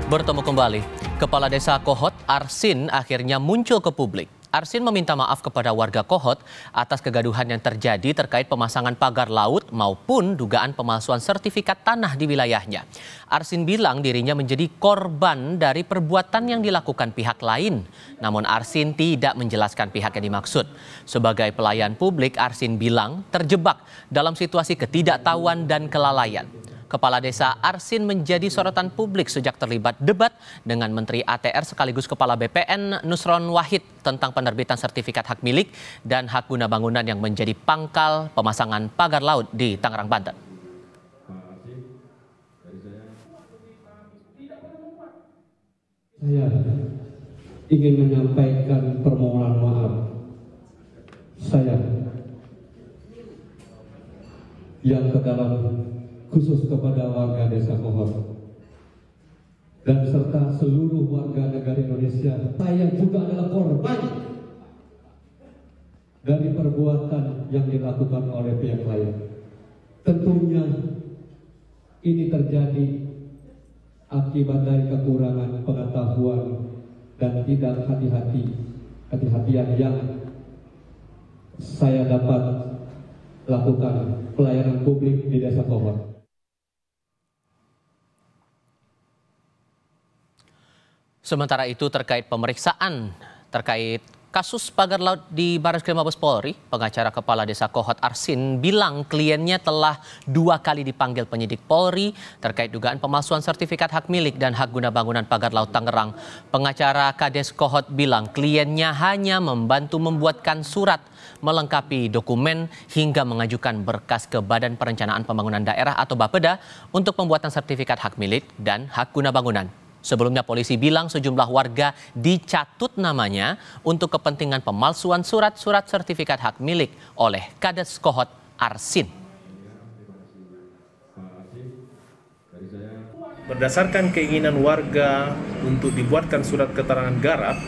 Bertemu kembali, Kepala Desa Kohot Arsin akhirnya muncul ke publik. Arsin meminta maaf kepada warga Kohot atas kegaduhan yang terjadi terkait pemasangan pagar laut maupun dugaan pemalsuan sertifikat tanah di wilayahnya. Arsin bilang dirinya menjadi korban dari perbuatan yang dilakukan pihak lain. Namun Arsin tidak menjelaskan pihak yang dimaksud. Sebagai pelayan publik, Arsin bilang terjebak dalam situasi ketidaktahuan dan kelalaian. Kepala Desa Arsin menjadi sorotan publik sejak terlibat debat dengan Menteri ATR sekaligus Kepala BPN Nusron Wahid tentang penerbitan sertifikat hak milik dan hak guna bangunan yang menjadi pangkal pemasangan pagar laut di Tangerang, Banten. Saya ingin menyampaikan permohonan maaf saya yang kedalam khusus kepada warga Desa Kohot dan serta seluruh warga negara Indonesia. Saya juga adalah korban dari perbuatan yang dilakukan oleh pihak lain. Tentunya ini terjadi akibat dari kekurangan pengetahuan dan tidak hati-hatian yang saya dapat lakukan pelayanan publik di Desa Kohot. Sementara itu terkait pemeriksaan terkait kasus pagar laut di Barreskrim Mabes Polri, pengacara Kepala Desa Kohot Arsin bilang kliennya telah 2 kali dipanggil penyidik Polri terkait dugaan pemalsuan sertifikat hak milik dan hak guna bangunan pagar laut Tangerang. Pengacara Kades Kohot bilang kliennya hanya membantu membuatkan surat, melengkapi dokumen hingga mengajukan berkas ke Badan Perencanaan Pembangunan Daerah atau Bapeda untuk pembuatan sertifikat hak milik dan hak guna bangunan. Sebelumnya polisi bilang sejumlah warga dicatut namanya untuk kepentingan pemalsuan surat-surat sertifikat hak milik oleh Kades Kohot Arsin. Berdasarkan keinginan warga untuk dibuatkan surat keterangan garap,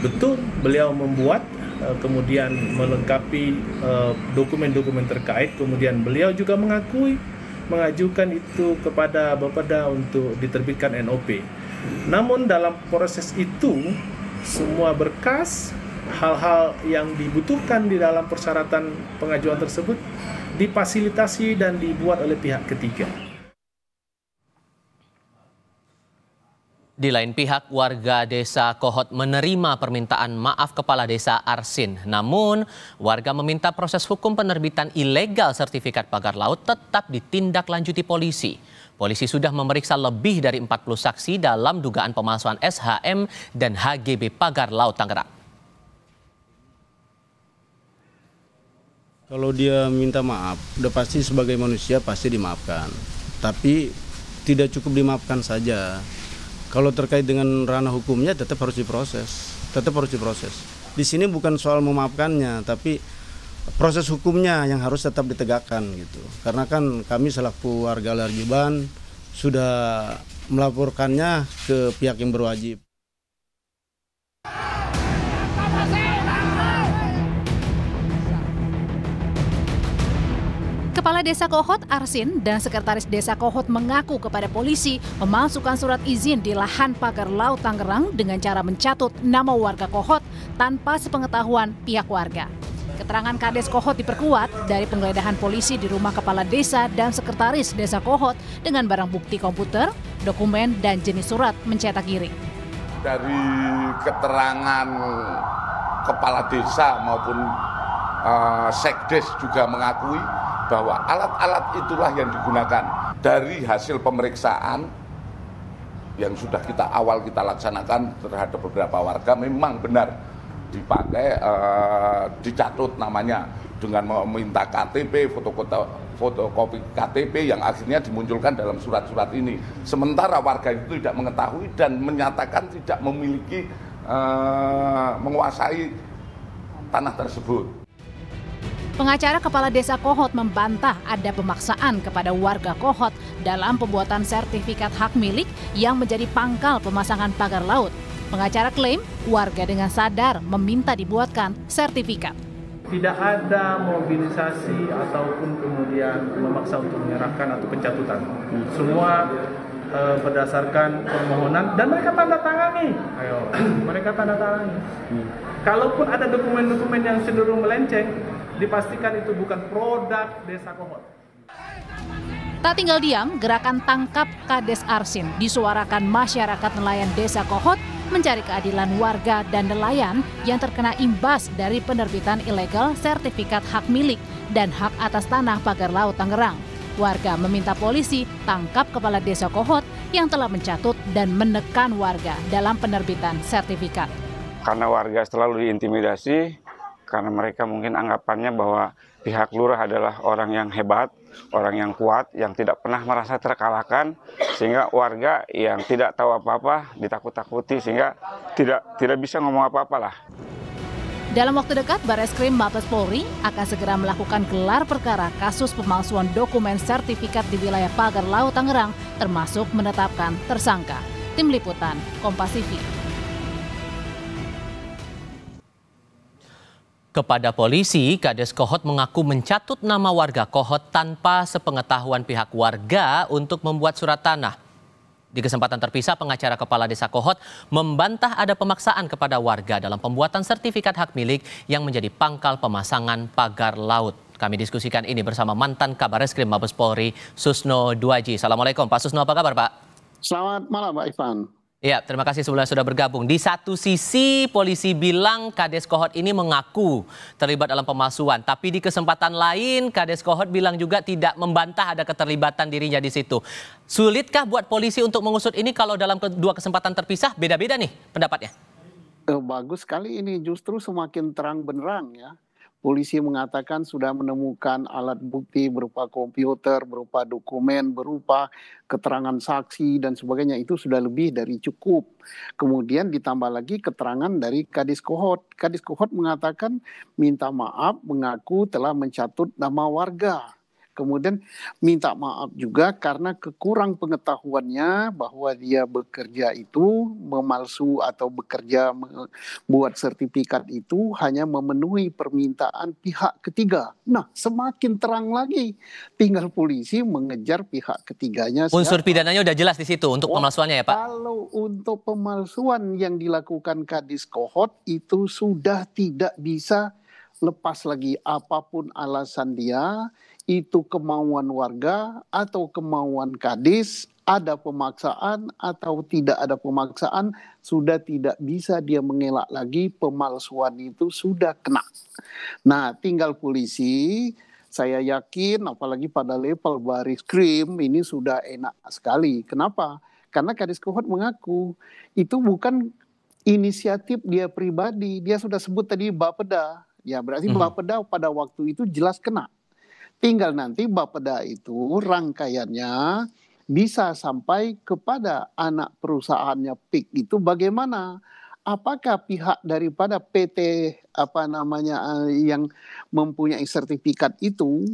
betul beliau membuat, kemudian melengkapi dokumen-dokumen terkait, kemudian beliau juga mengajukan itu kepada Bapeda untuk diterbitkan NOP. Namun dalam proses itu, semua berkas, hal-hal yang dibutuhkan di dalam persyaratan pengajuan tersebut difasilitasi dan dibuat oleh pihak ketiga. Di lain pihak, warga Desa Kohot menerima permintaan maaf Kepala Desa Arsin. Namun, warga meminta proses hukum penerbitan ilegal sertifikat pagar laut tetap ditindaklanjuti polisi. Polisi sudah memeriksa lebih dari 40 saksi dalam dugaan pemalsuan SHM dan HGB pagar laut Tangerang. Kalau dia minta maaf, udah pasti sebagai manusia pasti dimaafkan. Tapi tidak cukup dimaafkan saja. Kalau terkait dengan ranah hukumnya tetap harus diproses. Di sini bukan soal memaafkannya, tapi proses hukumnya yang harus tetap ditegakkan gitu. Karena kan kami selaku warga Larjiban sudah melaporkannya ke pihak yang berwajib. Kepala Desa Kohot Arsin dan Sekretaris Desa Kohot mengaku kepada polisi memasukkan surat izin di lahan pagar laut Tangerang dengan cara mencatut nama warga Kohot tanpa sepengetahuan pihak warga. Keterangan Kades Kohot diperkuat dari penggeledahan polisi di rumah Kepala Desa dan Sekretaris Desa Kohot dengan barang bukti komputer, dokumen, dan jenis surat mencetak giring. Dari keterangan Kepala Desa maupun Sekdes juga mengakui bahwa alat-alat itulah yang digunakan. Dari hasil pemeriksaan yang sudah kita laksanakan terhadap beberapa warga, memang benar dipakai, dicatut namanya dengan meminta KTP, fotokopi KTP yang akhirnya dimunculkan dalam surat-surat ini. Sementara warga itu tidak mengetahui dan menyatakan tidak memiliki, menguasai tanah tersebut. Pengacara Kepala Desa Kohot membantah ada pemaksaan kepada warga Kohot dalam pembuatan sertifikat hak milik yang menjadi pangkal pemasangan pagar laut. Pengacara klaim warga dengan sadar meminta dibuatkan sertifikat. Tidak ada mobilisasi ataupun kemudian memaksa untuk menyerahkan atau pencatutan. Semua berdasarkan permohonan dan mereka tanda tangani. Mereka tanda tangani. Kalaupun ada dokumen-dokumen yang cenderung melenceng, dipastikan itu bukan produk Desa Kohot. Tak tinggal diam, gerakan tangkap Kades Arsin disuarakan masyarakat nelayan Desa Kohot mencari keadilan warga dan nelayan yang terkena imbas dari penerbitan ilegal sertifikat hak milik dan hak atas tanah pagar laut Tangerang. Warga meminta polisi tangkap kepala Desa Kohot yang telah mencatut dan menekan warga dalam penerbitan sertifikat. Karena warga selalu diintimidasi, karena mereka mungkin anggapannya bahwa pihak lurah adalah orang yang hebat, orang yang kuat, yang tidak pernah merasa terkalahkan, sehingga warga yang tidak tahu apa-apa ditakut-takuti, sehingga tidak bisa ngomong apa-apa lah. Dalam waktu dekat, Barreskrim Mabes Polri akan segera melakukan gelar perkara kasus pemalsuan dokumen sertifikat di wilayah pagar laut Tangerang, termasuk menetapkan tersangka. Tim Liputan, Kompas TV. Kepada polisi, Kades Kohot mengaku mencatut nama warga Kohot tanpa sepengetahuan pihak warga untuk membuat surat tanah. Di kesempatan terpisah, pengacara Kepala Desa Kohot membantah ada pemaksaan kepada warga dalam pembuatan sertifikat hak milik yang menjadi pangkal pemasangan pagar laut. Kami diskusikan ini bersama mantan Kabareskrim Mabes Polri, Susno Duaji. Assalamualaikum, Pak Susno, apa kabar Pak? Selamat malam, Pak Ivan. Ya, terima kasih sebelumnya sudah bergabung. Di satu sisi polisi bilang Kades Kohot ini mengaku terlibat dalam pemalsuan. Tapi di kesempatan lain Kades Kohot bilang juga tidak membantah ada keterlibatan dirinya di situ. Sulitkah buat polisi untuk mengusut ini kalau dalam dua kesempatan terpisah beda-beda nih pendapatnya? Bagus sekali ini, justru semakin terang benderang ya. Polisi mengatakan sudah menemukan alat bukti berupa komputer, berupa dokumen, berupa keterangan saksi dan sebagainya. Itu sudah lebih dari cukup. Kemudian ditambah lagi keterangan dari Kadis Kohot. Kadis Kohot mengatakan minta maaf, mengaku telah mencatut nama warga. Kemudian minta maaf juga karena kekurang pengetahuannya bahwa dia bekerja itu memalsu atau bekerja membuat sertifikat itu hanya memenuhi permintaan pihak ketiga. Nah, semakin terang lagi, tinggal polisi mengejar pihak ketiganya. Unsur pidananya udah jelas di situ untuk pemalsuannya ya Pak? Kalau untuk pemalsuan yang dilakukan Kadis Kohot itu sudah tidak bisa lepas lagi apapun alasan dia, itu kemauan warga atau kemauan Kadis, ada pemaksaan atau tidak ada pemaksaan, sudah tidak bisa dia mengelak lagi, pemalsuan itu sudah kena. Nah, tinggal polisi, saya yakin apalagi pada level Barreskrim ini sudah enak sekali. Kenapa? Karena Kadis Kohot mengaku itu bukan inisiatif dia pribadi, dia sudah sebut tadi Bapeda. Ya berarti Bapeda pada waktu itu jelas kena. Tinggal nanti Bapeda itu rangkaiannya bisa sampai kepada anak perusahaannya PIK itu bagaimana? Apakah pihak daripada PT yang mempunyai sertifikat itu,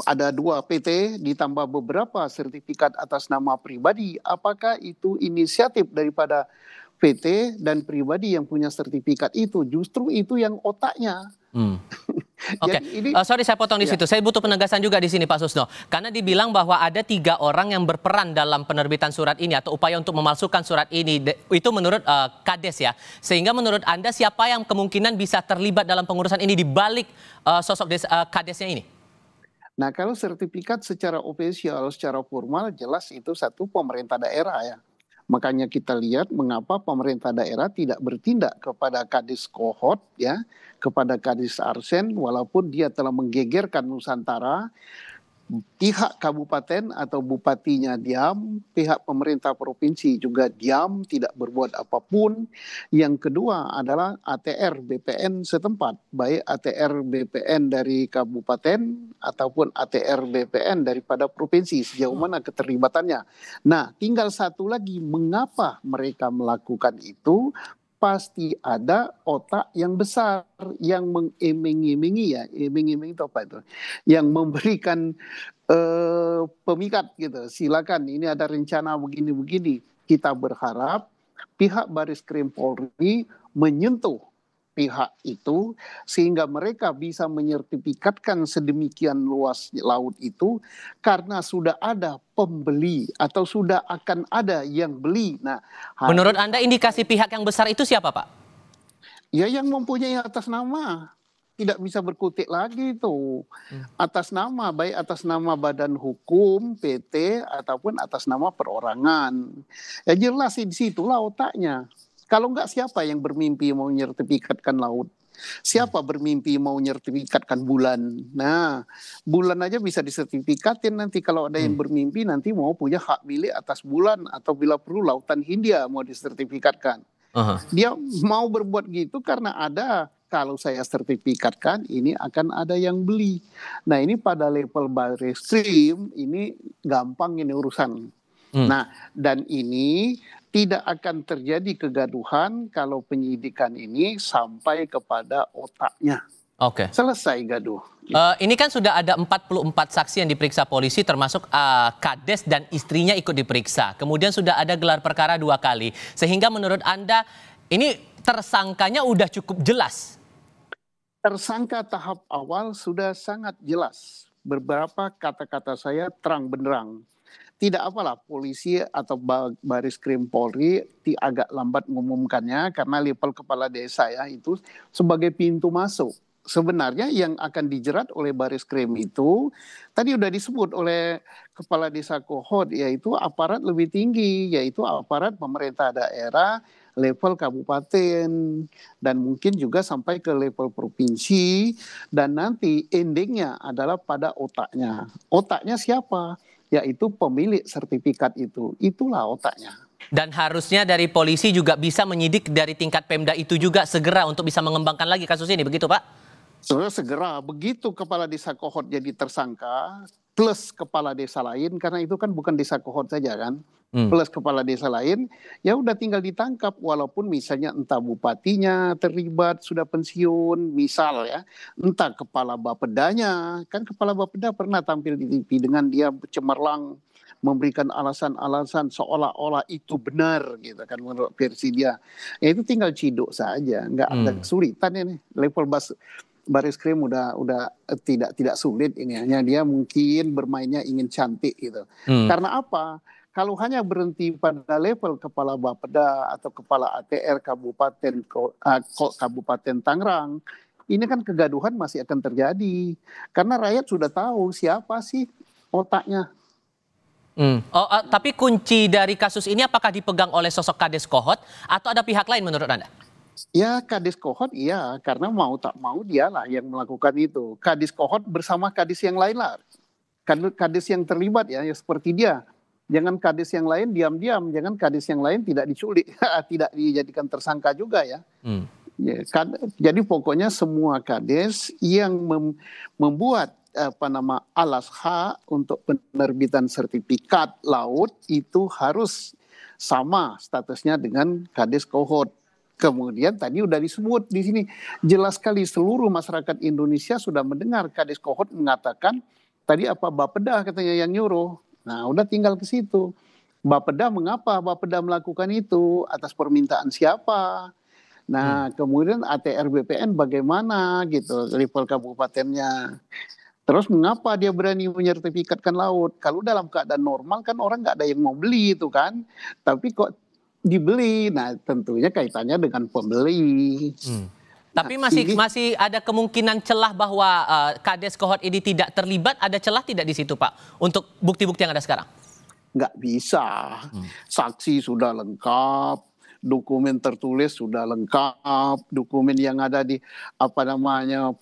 ada 2 PT ditambah beberapa sertifikat atas nama pribadi, apakah itu inisiatif daripada PT dan pribadi yang punya sertifikat itu? Justru itu yang otaknya. Oke, sorry saya potong di situ. Saya butuh penegasan juga di sini Pak Susno. Karena dibilang bahwa ada 3 orang yang berperan dalam penerbitan surat ini atau upaya untuk memalsukan surat ini. Itu menurut Kades ya. Sehingga menurut Anda siapa yang kemungkinan bisa terlibat dalam pengurusan ini di balik sosok Kadesnya ini? Nah, kalau sertifikat secara ofisial, secara formal jelas itu satu pemerintah daerah ya. Makanya kita lihat mengapa pemerintah daerah tidak bertindak kepada Kadis Kohot ya, kepada Kadis Arsin walaupun dia telah menggegerkan Nusantara. Pihak kabupaten atau bupatinya diam, pihak pemerintah provinsi juga diam, tidak berbuat apapun. Yang kedua adalah ATR BPN setempat, baik ATR BPN dari kabupaten ataupun ATR BPN daripada provinsi, sejauh mana keterlibatannya. Nah, tinggal satu lagi, mengapa mereka melakukan itu? Pasti ada otak yang besar yang mengiming-imingi ya, iming-iming itu apa itu? Yang memberikan pemikat gitu. Silakan ini ada rencana begini-begini. Kita berharap pihak Barreskrim Polri menyentuh pihak itu sehingga mereka bisa menyertifikatkan sedemikian luas laut itu karena sudah ada pembeli atau sudah akan ada yang beli. Nah, Menurut Anda indikasi pihak yang besar itu siapa, Pak? ya yang mempunyai atas nama. Tidak bisa berkutik lagi itu. Atas nama, baik atas nama badan hukum, PT, ataupun atas nama perorangan. Ya jelas di situlah otaknya. Kalau enggak siapa yang bermimpi mau menyertifikatkan laut? Siapa bermimpi mau menyertifikatkan bulan? Nah, bulan aja bisa disertifikatin nanti kalau ada yang bermimpi nanti mau punya hak milik atas bulan atau bila perlu lautan Hindia mau disertifikatkan. Dia mau berbuat gitu karena ada, kalau saya sertifikatkan ini akan ada yang beli. Nah ini pada level Barreskrim ini gampang ini urusan. Nah dan ini tidak akan terjadi kegaduhan kalau penyidikan ini sampai kepada otaknya. Oke. Selesai gaduh. Ini kan sudah ada 44 saksi yang diperiksa polisi termasuk Kades dan istrinya ikut diperiksa. Kemudian sudah ada gelar perkara 2 kali. Sehingga menurut Anda ini tersangkanya udah cukup jelas? Tersangka tahap awal sudah sangat jelas. Beberapa kata-kata saya terang benderang. Tidak apalah polisi atau Barreskrim Polri agak lambat mengumumkannya karena level kepala desa ya itu sebagai pintu masuk. Sebenarnya yang akan dijerat oleh Barreskrim itu tadi sudah disebut oleh Kepala Desa Kohot yaitu aparat lebih tinggi yaitu aparat pemerintah daerah level kabupaten dan mungkin juga sampai ke level provinsi dan nanti endingnya adalah pada otaknya. Otaknya siapa? Yaitu pemilik sertifikat itu. Itulah otaknya. Dan harusnya dari polisi juga bisa menyidik dari tingkat Pemda itu juga segera untuk bisa mengembangkan lagi kasus ini, begitu Pak? Segera begitu kepala desa Kohot jadi tersangka plus kepala desa lain karena itu kan bukan desa Kohot saja kan plus kepala desa lain ya udah tinggal ditangkap walaupun misalnya entah bupatinya terlibat sudah pensiun misal ya entah kepala Bapedanya kan kepala Bapeda pernah tampil di TV dengan dia cemerlang memberikan alasan-alasan seolah-olah itu benar gitu kan menurut versi dia ya itu tinggal ciduk saja nggak ada kesulitan ini level Barreskrim udah tidak sulit ini hanya dia mungkin bermainnya ingin cantik gitu. Karena apa? Kalau hanya berhenti pada level kepala Bapeda atau kepala ATR Kabupaten Tangerang, ini kan kegaduhan masih akan terjadi. Karena rakyat sudah tahu siapa sih otaknya. Tapi kunci dari kasus ini apakah dipegang oleh sosok Kades Kohot atau ada pihak lain menurut Anda? Ya Kades Kohot iya karena mau tak mau dialah yang melakukan itu. Kades Kohot bersama Kades yang lain lah. Kades yang terlibat ya seperti dia. Jangan Kades yang lain diam-diam, jangan Kades yang lain tidak diculik, tidak dijadikan tersangka juga ya. Ya jadi pokoknya semua Kades yang membuat alas hak untuk penerbitan sertifikat laut itu harus sama statusnya dengan Kades Kohot. Kemudian tadi udah disebut di sini jelas sekali seluruh masyarakat Indonesia sudah mendengar Kades Kohot mengatakan tadi apa Bapeda katanya yang nyuruh. Nah udah tinggal ke situ. Bapeda mengapa Bapeda melakukan itu atas permintaan siapa? Nah kemudian ATR BPN bagaimana gitu level kabupatennya. Terus mengapa dia berani menyertifikatkan laut? Kalau dalam keadaan normal kan orang nggak ada yang mau beli itu kan. Tapi kok dibeli, nah tentunya kaitannya dengan pembeli. Tapi masih ada kemungkinan celah bahwa Kades Kohot ini tidak terlibat, ada celah tidak di situ Pak untuk bukti-bukti yang ada sekarang? Nggak bisa, saksi sudah lengkap, dokumen tertulis sudah lengkap, dokumen yang ada di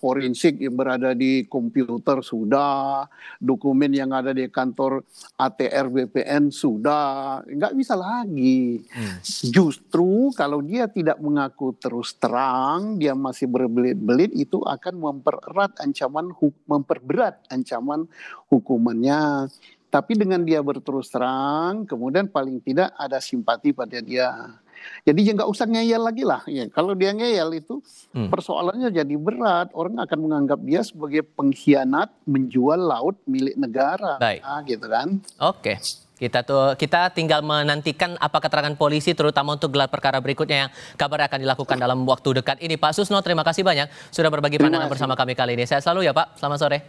forensik yang berada di komputer sudah, dokumen yang ada di kantor ATR BPN sudah, nggak bisa lagi. Justru kalau dia tidak mengaku terus terang, dia masih berbelit-belit itu akan memperberat ancaman hukumannya. Tapi dengan dia berterus terang, kemudian paling tidak ada simpati pada dia. Jadi nggak usah ngeyel lagi lah. Ya, kalau dia ngeyel itu persoalannya jadi berat. Orang akan menganggap dia sebagai pengkhianat menjual laut milik negara. Baik. Gitu kan. Oke. Kita tinggal menantikan apa keterangan polisi terutama untuk gelar perkara berikutnya yang kabarnya akan dilakukan dalam waktu dekat ini. Pak Susno, terima kasih banyak sudah berbagi pandangan bersama kami kali ini. Sehat selalu ya Pak, selamat sore.